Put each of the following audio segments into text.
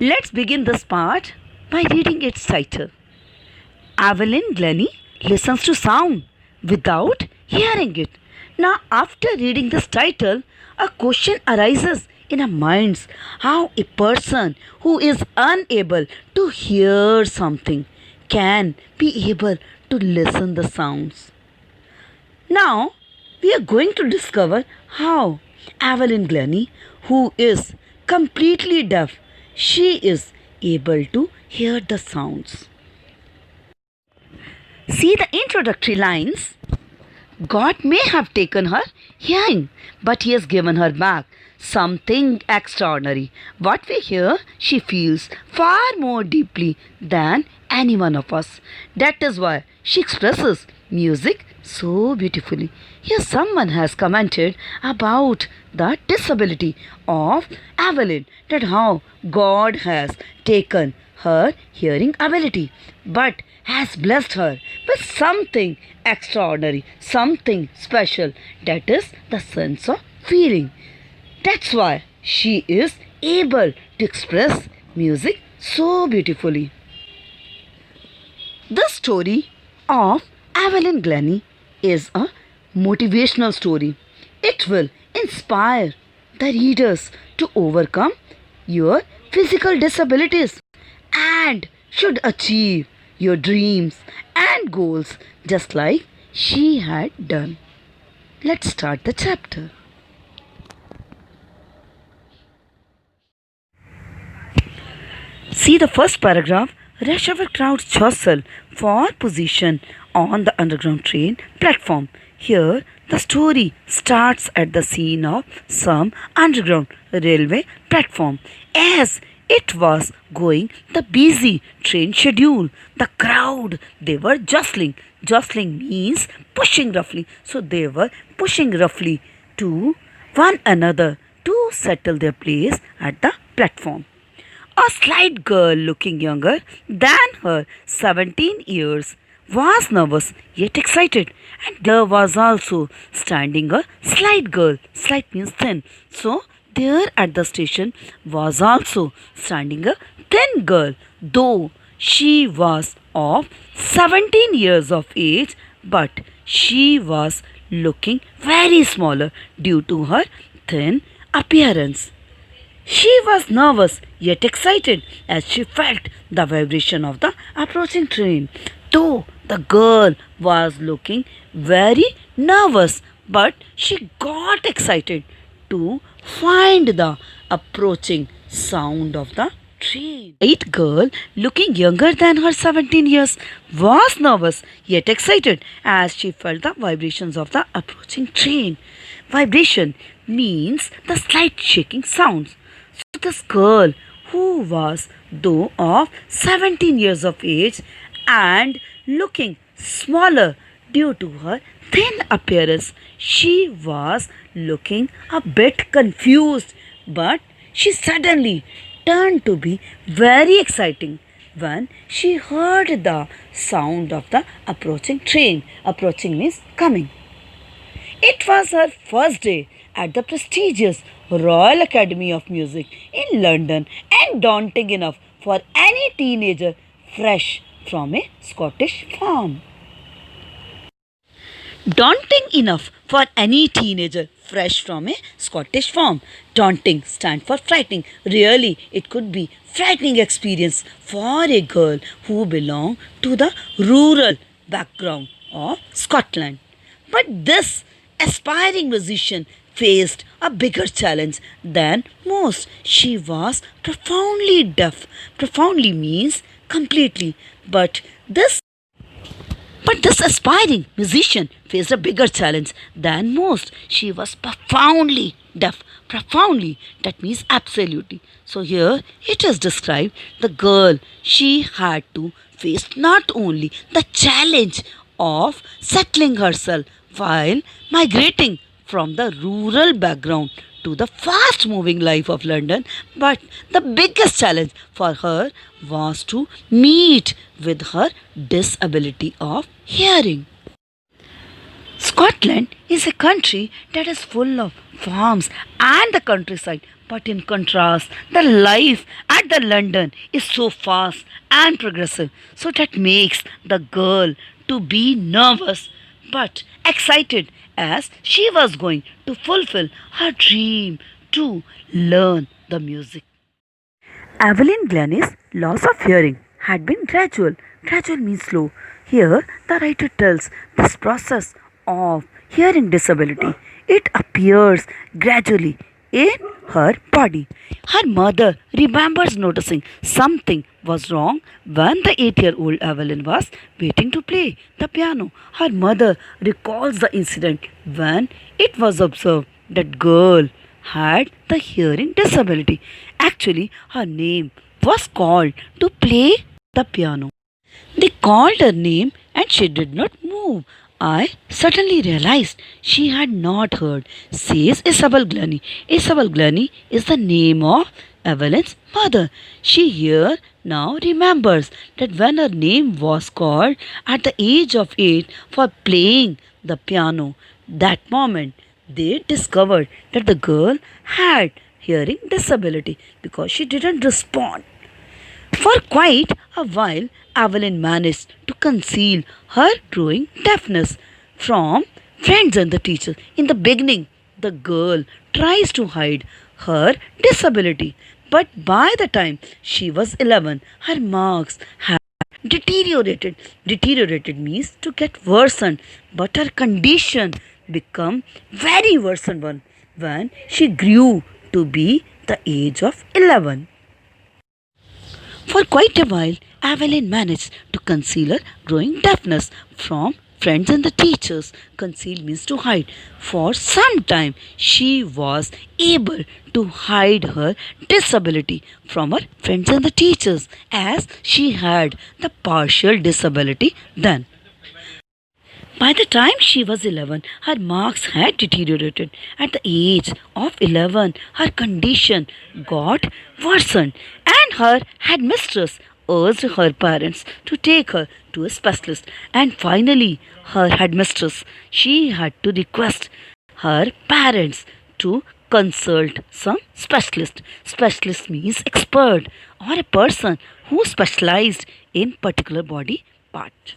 Let's begin this part by reading its title. Evelyn Glennie listens to sound without hearing it. Now, after reading this title, a question arises in our minds: how a person who is unable to hear something can be able to listen the sounds. Now, we are going to discover how Evelyn Glennie, who is completely deaf, she is able to hear the sounds. See the introductory lines. God may have taken her hearing, but He has given her back something extraordinary. What we hear, she feels far more deeply than any one of us. That is why she expresses music so beautifully. Here, someone has commented about the disability of Evelyn, that how God has taken her hearing ability, but has blessed her with something extraordinary, something special, that is the sense of feeling. That's why she is able to express music so beautifully. The story of Evelyn Glennie is a motivational story. It will inspire the readers to overcome your physical disabilities and should achieve your dreams and goals just like she had done. Let's start the chapter. See the first paragraph. Rush hour crowds jostle for position on the underground train platform. Here, the story starts at the scene of some underground railway platform. As it was going the busy train schedule, the crowd, they were jostling. Jostling means pushing roughly. So they were pushing roughly to one another to settle their place at the platform. A slight girl looking younger than her 17 years was nervous yet excited, and there was also standing a slight girl. Slight means thin. So there at the station was also standing a thin girl, though she was of 17 years of age, but she was looking very smaller due to her thin appearance. She was nervous yet excited as she felt the vibration of the approaching train. Though the girl was looking very nervous, but she got excited to find the approaching sound of the train. The girl, looking younger than her 17 years, was nervous yet excited as she felt the vibrations of the approaching train. Vibration means the slight shaking sounds. So this girl, who was though of 17 years of age and looking smaller due to her thin appearance, she was looking a bit confused, but she suddenly turned to be very exciting when she heard the sound of the approaching train. Approaching means coming. It was her first day at the prestigious Royal Academy of Music in London, and daunting enough for any teenager fresh from a Scottish farm. Daunting enough for any teenager fresh from a Scottish farm. Daunting stand for frightening. Really, it could be frightening experience for a girl who belonged to the rural background of Scotland. But this aspiring musician faced a bigger challenge than most. She was profoundly deaf. Profoundly means completely. But this aspiring musician faced a bigger challenge than most. She was profoundly deaf. Profoundly, that means absolutely. So here it is described the girl, she had to face not only the challenge of settling herself while migrating from the rural background to the fast moving life of London, but the biggest challenge for her was to meet with her disability of hearing. Scotland is a country that is full of farms and the countryside, But in contrast, the life at the London is so fast and progressive, so that makes the girl to be nervous but excited as she was going to fulfill her dream to learn the music. Evelyn Glennie's loss of hearing had been gradual. Gradual means slow. Here, the writer tells this process of hearing disability. It appears gradually in her body. Her mother remembers noticing something was wrong when the 8-year-old Evelyn was waiting to play the piano. Her mother recalls the incident when it was observed that girl had the hearing disability. Actually, her name was called to play the piano. They called her name and she did not move. I suddenly realized she had not heard, says Isabel Glennie. Isabel Glennie is the name of Evelyn's mother. She here now remembers that when her name was called at the age of 8 for playing the piano, that moment they discovered that the girl had hearing disability because she didn't respond. For quite a while, Evelyn managed to conceal her growing deafness from friends and the teachers. In the beginning, the girl tries to hide her disability, but by the time she was 11, her marks had deteriorated. Deteriorated means to get worsened, but her condition became very worsened one when she grew to be the age of 11. For quite a while, Evelyn managed to conceal her growing deafness from friends and the teachers. Conceal means to hide. For some time, she was able to hide her disability from her friends and the teachers as she had the partial disability then. By the time she was 11, her marks had deteriorated. At the age of 11, her condition got worsened, and her headmistress urged her parents to take her to a specialist. And finally, her headmistress, she had to request her parents to consult some specialist. Specialist means expert or a person who specialized in particular body part.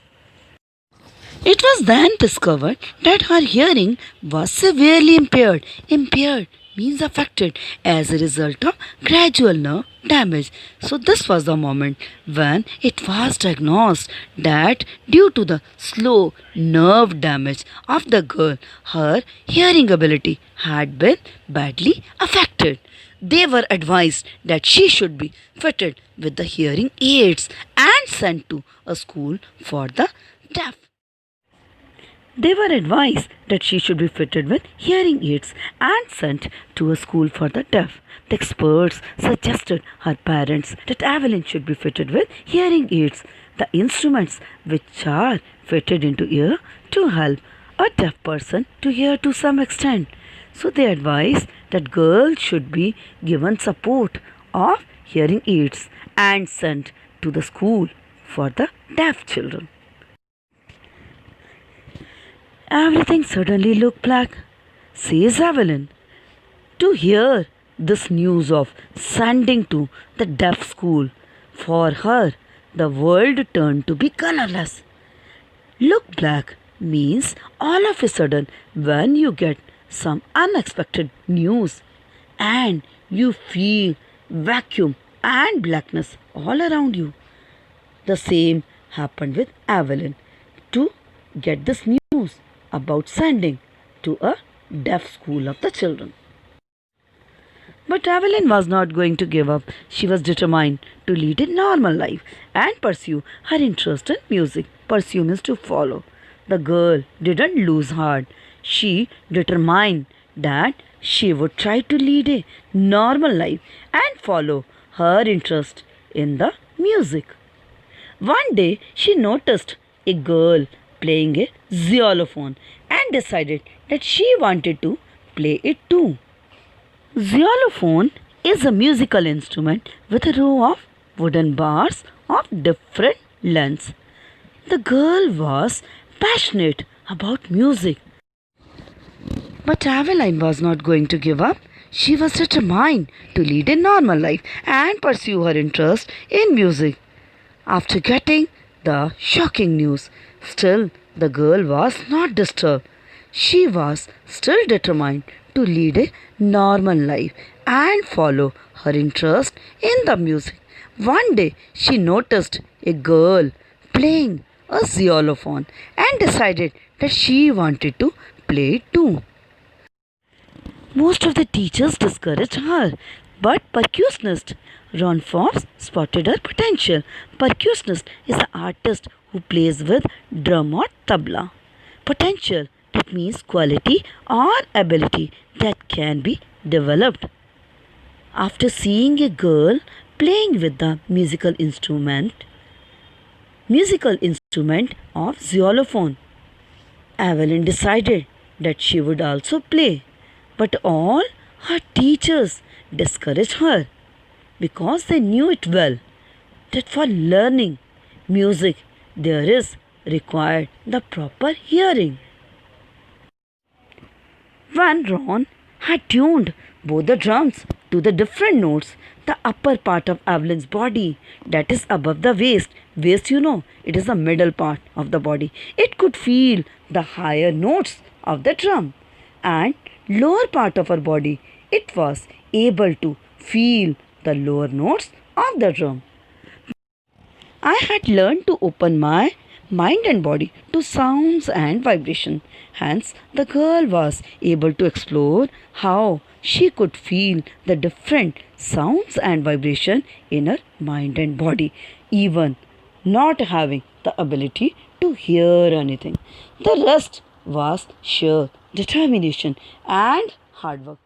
It was then discovered that her hearing was severely impaired. Impaired means affected as a result of gradual nerve damage. So, this was the moment when it was diagnosed that due to the slow nerve damage of the girl, her hearing ability had been badly affected. They were advised that she should be fitted with the hearing aids and sent to a school for the deaf. They were advised that she should be fitted with hearing aids and sent to a school for the deaf. The experts suggested her parents that Evelyn should be fitted with hearing aids, the instruments which are fitted into ear to help a deaf person to hear to some extent. So they advised that girls should be given support of hearing aids and sent to the school for the deaf children. Everything suddenly looked black, says Evelyn. To hear this news of sending to the deaf school, for her, the world turned to be colorless. Look black means all of a sudden when you get some unexpected news and you feel vacuum and blackness all around you. The same happened with Evelyn. To get this news about sending to a deaf school of the children. But Evelyn was not going to give up. She was determined to lead a normal life and pursue her interest in music. Pursue means to follow. The girl didn't lose heart. She determined that she would try to lead a normal life and follow her interest in the music. One day she noticed a girl playing a xylophone and decided that she wanted to play it too. Xylophone is a musical instrument with a row of wooden bars of different lengths. The girl was passionate about music. But Evelyn was not going to give up. she was determined to lead a normal life and pursue her interest in music. After getting the shocking news, still the girl was not disturbed. She was still determined to lead a normal life and follow her interest in the music. One day she noticed a girl playing a xylophone and decided that she wanted to play it too. Most of the teachers discouraged her, but percussionist Ron Forbes spotted her potential. Percussionist is the artist who plays with drum or tabla. Potential, that means quality or ability that can be developed. After seeing a girl playing with the musical instrument of xylophone, Evelyn decided that she would also play. But all her teachers discouraged her because they knew it well that for learning music there is required the proper hearing. When Ron had tuned both the drums to the different notes, the upper part of Evelyn's body, that is above the waist, it is the middle part of the body, it could feel the higher notes of the drum, and lower part of her body, it was able to feel the lower notes of the drum. I had learned to open my mind and body to sounds and vibration. Hence, the girl was able to explore how she could feel the different sounds and vibration in her mind and body, even not having the ability to hear anything. The rest was sheer determination and hard work.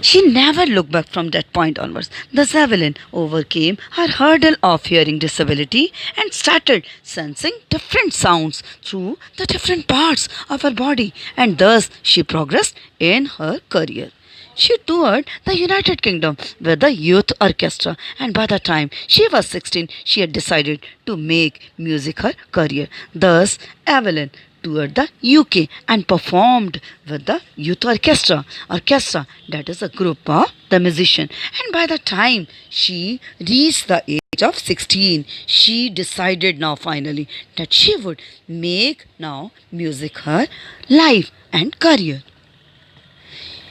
She never looked back from that point onwards. Thus, Evelyn overcame her hurdle of hearing disability and started sensing different sounds through the different parts of her body, and thus she progressed in her career. She toured the United Kingdom with the youth orchestra, and by the time she was 16, she had decided to make music her career. Thus, Evelyn toured the UK and performed with the youth orchestra, that is a group of the musician. And by the time she reached the age of 16, she decided now finally that she would make now music her life and career.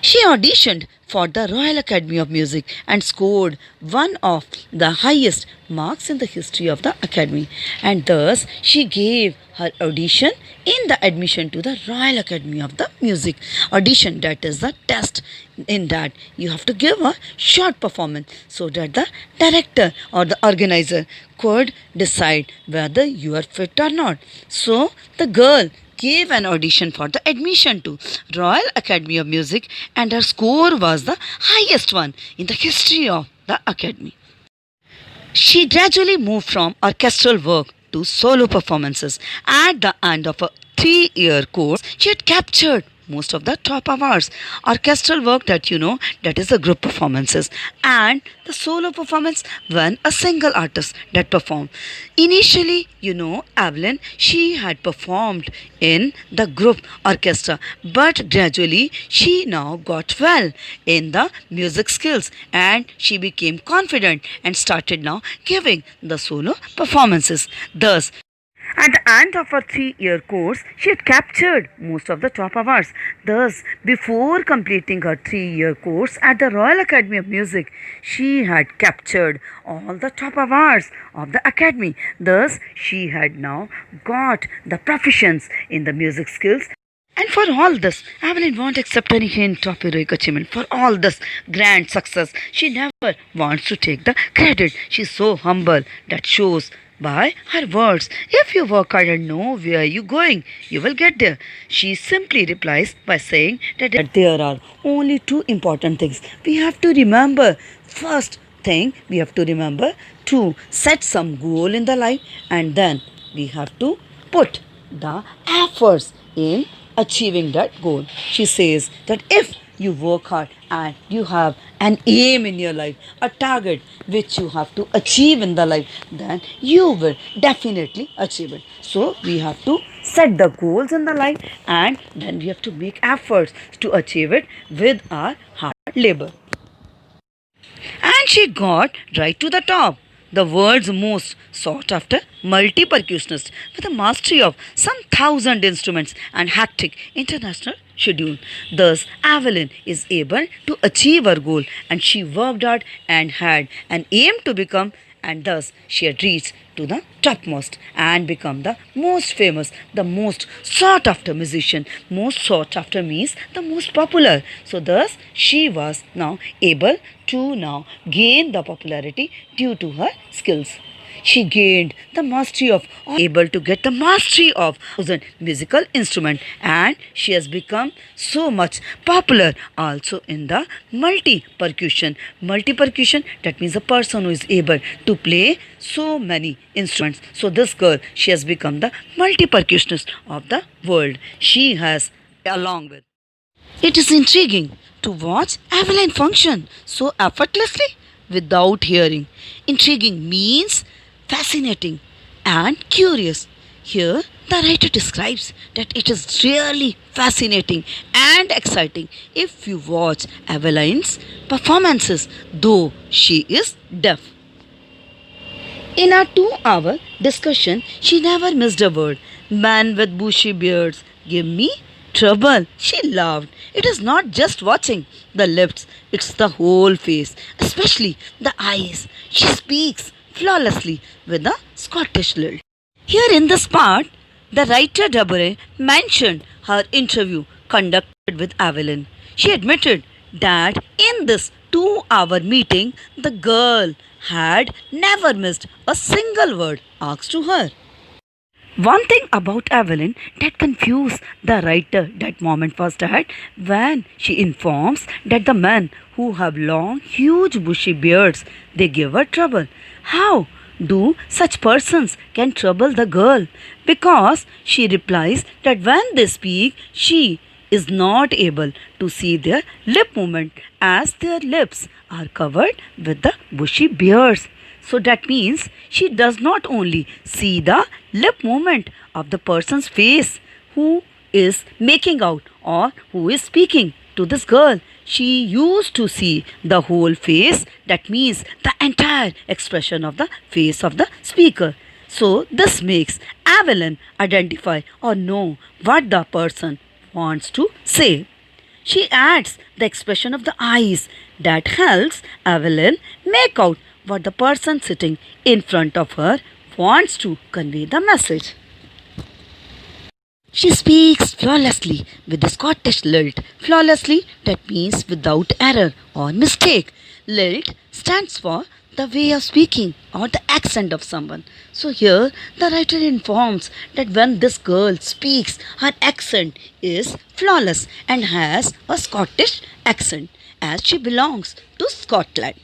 She auditioned for the Royal Academy of Music and scored one of the highest marks in the history of the Academy, and thus she gave her audition in the admission to the Royal Academy of the Music. Audition, that is the test. In that you have to give a short performance so that the director or the organizer could decide whether you are fit or not. So the girl gave an audition for the admission to Royal Academy of Music, and her score was the highest one in the history of the Academy. She gradually moved from orchestral work to solo performances. At the end of a 3-year course, she had captured most of the top awards. Orchestral work, that is the group performances, and the solo performance when a single artist that performed. Initially, Evelyn, she had performed in the group orchestra, but gradually she now got well in the music skills and she became confident and started now giving the solo performances. Thus, at the end of her 3-year course, she had captured most of the top awards. Thus, before completing her 3-year course at the Royal Academy of Music, she had captured all the top awards of the Academy. Thus, she had now got the proficiency in the music skills. And for all this, Evelyn won't accept any hint of heroic achievement. For all this grand success, she never wants to take the credit. She's so humble that shows by her words. If you work hard and know where you're going, you will get there. She simply replies by saying that there are only 2 important things we have to remember. First thing, we have to remember to set some goal in the life, and then we have to put the efforts in achieving that goal. She says that if you work hard and you have an aim in your life, a target which you have to achieve in the life, then you will definitely achieve it. So we have to set the goals in the life and then we have to make efforts to achieve it with our hard labor. And she got right to the top. The world's most sought after multi percussionist with a mastery of some thousand instruments and hectic international schedule. Thus, Evelyn is able to achieve her goal and she worked hard and had an aim to become, and thus she had reached to the topmost and become the most famous, the most sought after musician. Most sought after means the most popular. So thus she was now able to now gain the popularity due to her skills. She gained the mastery of able to get the mastery of thousand musical instrument, and she has become so much popular also in the multi percussion. Multi percussion, that means a person who is able to play so many instruments. So this girl, she has become the multi percussionist of the world. She has, along with, it is intriguing to watch Evelyn function so effortlessly without hearing. Intriguing means fascinating and curious. Here, the writer describes that it is really fascinating and exciting if you watch Evelyn's performances, though she is deaf. In our 2 hour discussion, she never missed a word. Man with bushy beards give me trouble. She laughed. It is not just watching the lips, it's the whole face, especially the eyes. She speaks flawlessly with a Scottish lilt. Here in this part, the writer Deborah mentioned her interview conducted with Evelyn. She admitted that in this 2 hour meeting, the girl had never missed a single word asked to her. One thing about Evelyn that confused the writer that moment was that when she informs that the men who have long, huge, bushy beards, they give her trouble. How do such persons can trouble the girl? Because she replies that when they speak, she is not able to see their lip movement as their lips are covered with the bushy beards. So that means she does not only see the lip movement of the person's face who is making out or who is speaking to this girl. She used to see the whole face, that means the entire expression of the face of the speaker. So this makes Evelyn identify or know what the person wants to say. She adds the expression of the eyes that helps Evelyn make out what the person sitting in front of her wants to convey the message. She speaks flawlessly with the Scottish lilt. Flawlessly, that means without error or mistake. Lilt stands for the way of speaking or the accent of someone. So here the writer informs that when this girl speaks, her accent is flawless and has a Scottish accent as she belongs to Scotland.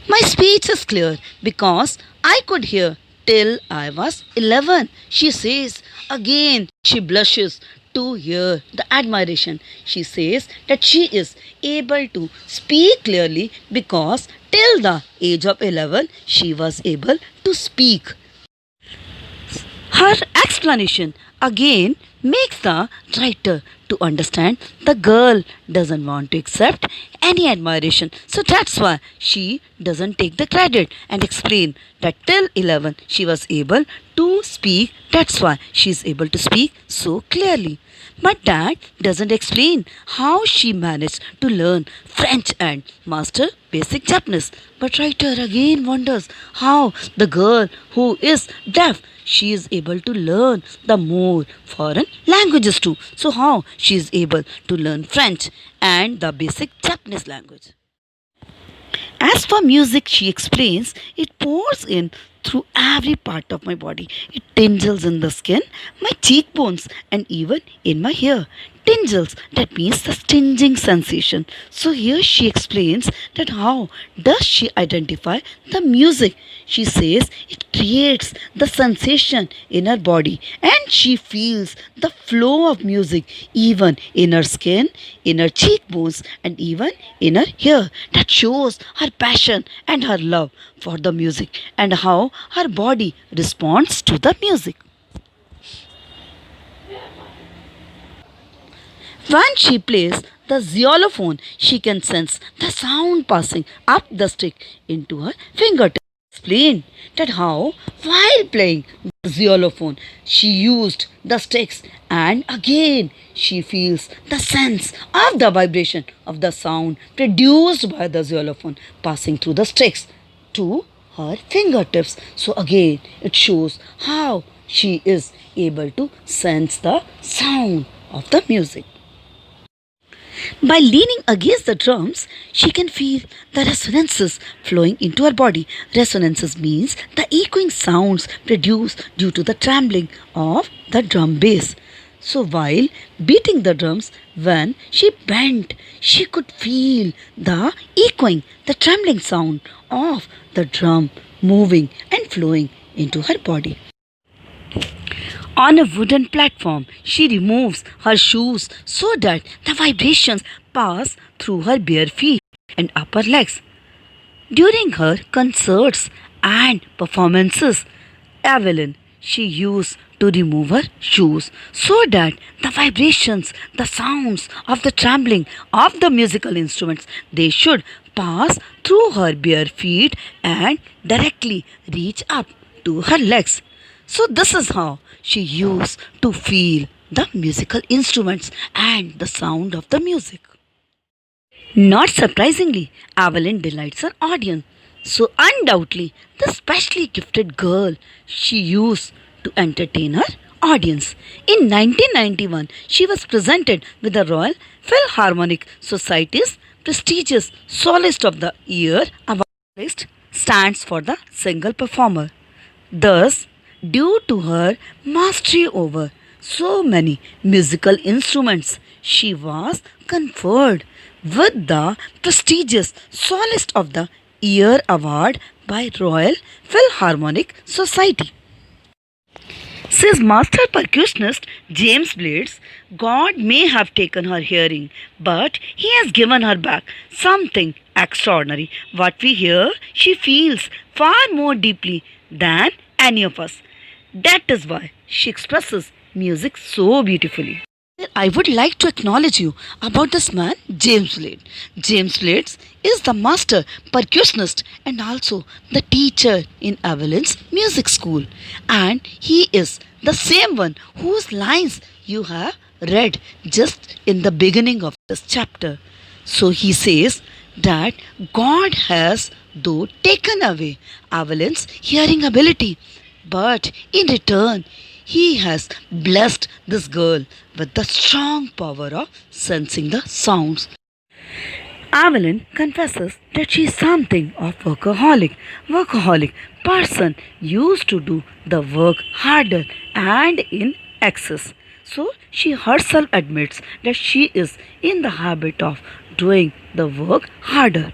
My speech is clear because I could hear till I was 11, she says. Again, she blushes to hear the admiration. She says that she is able to speak clearly because till the age of 11, she was able to speak. Her explanation again makes the writer to understand the girl doesn't want to accept any admiration. So that's why she doesn't take the credit and explain that till 11 she was able to speak. That's why she is able to speak so clearly. But that doesn't explain how she managed to learn French and master basic Japanese. But writer again wonders how the girl who is deaf, she is able to learn the more foreign languages too. So how she is able to learn French and the basic Japanese language. As for music, she explains, it pours in through every part of my body. It tingles in the skin, my cheekbones, and even in my hair. Tingles, that means the stinging sensation. So here she explains that how does she identify the music. She says it creates the sensation in her body and she feels the flow of music even in her skin, in her cheekbones and even in her hair. That shows her passion and her love for the music and how her body responds to the music. When she plays the xylophone, she can sense the sound passing up the stick into her fingertips. Explain that how, while playing the xylophone, she used the sticks and again she feels the sense of the vibration of the sound produced by the xylophone passing through the sticks to her fingertips. So again, it shows how she is able to sense the sound of the music. By leaning against the drums, she can feel the resonances flowing into her body. Resonances means the echoing sounds produced due to the trembling of the drum bass. So while beating the drums, when she bent, she could feel the echoing, the trembling sound of the drum moving and flowing into her body. On a wooden platform, she removes her shoes so that the vibrations pass through her bare feet and upper legs. During her concerts and performances, Evelyn, she used to remove her shoes so that the vibrations, the sounds of the trembling of the musical instruments, they should pass through her bare feet and directly reach up to her legs. So this is how she used to feel the musical instruments and the sound of the music. Not surprisingly, Evelyn delights her audience. So undoubtedly, the specially gifted girl, she used to entertain her audience. In 1991, she was presented with the Royal Philharmonic Society's prestigious Soloist of the Year award. Soloist stands for the single performer. Thus, due to her mastery over so many musical instruments, she was conferred with the prestigious Soloist of the Year award by Royal Philharmonic Society. Says master percussionist James Blades, God may have taken her hearing, but he has given her back something extraordinary. What we hear, she feels far more deeply than any of us. That is why she expresses music so beautifully. I would like to acknowledge you about this man, James Blades. James Blades is the master percussionist and also the teacher in Evelyn's music school. And he is the same one whose lines you have read just in the beginning of this chapter. So he says that God has, though, taken away Evelyn's hearing ability, but in return, he has blessed this girl with the strong power of sensing the sounds. Evelyn confesses that she is something of workaholic. Workaholic person used to do the work harder and in excess. So she herself admits that she is in the habit of doing the work harder.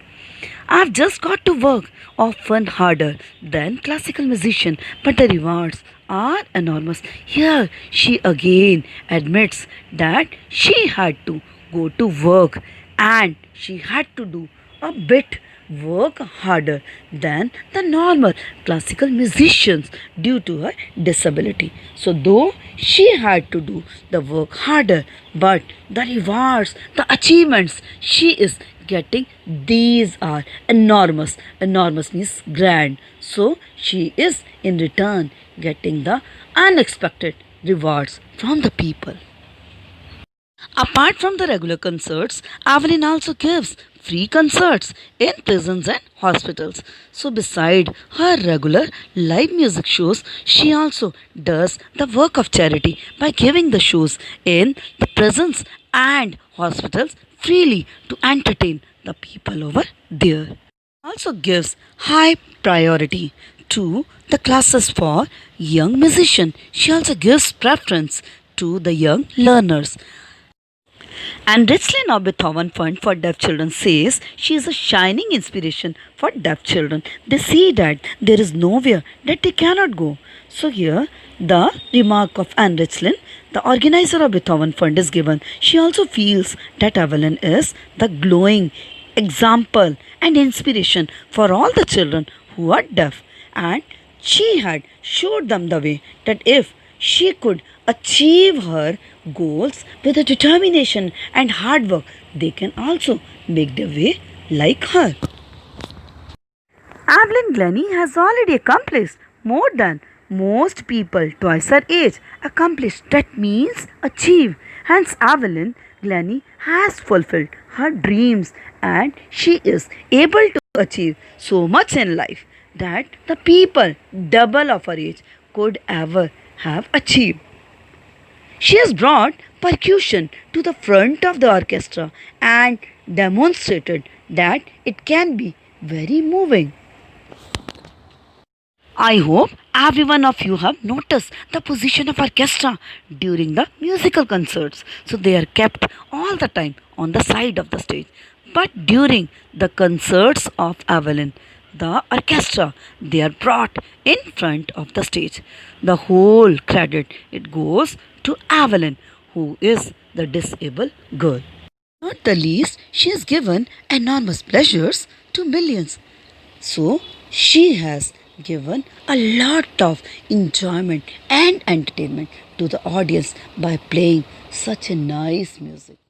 I've just got to work often harder than classical musician, but the rewards are enormous. Here she again admits that she had to go to work and she had to do a bit work harder than the normal classical musicians due to her disability. So though she had to do the work harder, but the rewards, the achievements she is getting, these are enormous. Enormous means grand. So she is in return getting the unexpected rewards from the people. Apart from the regular concerts, Evelyn also gives free concerts in prisons and hospitals. So beside her regular live music shows, she also does the work of charity by giving the shows in the prisons and hospitals freely to entertain the people over there. Also gives high priority to the classes for young musicians. She also gives preference to the young learners. And Richlin of Beethoven Fund for Deaf Children says she is a shining inspiration for deaf children. They see that there is nowhere that they cannot go. So here the remark of Anne Richlin, the organizer of Beethoven Fund, is given. She also feels that Evelyn is the glowing example and inspiration for all the children who are deaf, and she had showed them the way that if she could achieve her goals with a determination and hard work, they can also make their way like her. Evelyn Glennie has already accomplished more than most people twice her age. Accomplished, that means achieve. Hence, Evelyn Glennie has fulfilled her dreams and she is able to achieve so much in life that the people double of her age could ever have achieved. She has brought percussion to the front of the orchestra and demonstrated that it can be very moving. I hope every one of you have noticed the position of orchestra during the musical concerts. So they are kept all the time on the side of the stage. But during the concerts of Evelyn, the orchestra, they are brought in front of the stage. The whole credit, it goes to Evelyn, who is the disabled girl. Not the least, she has given enormous pleasures to millions. So she has given a lot of enjoyment and entertainment to the audience by playing such a nice music.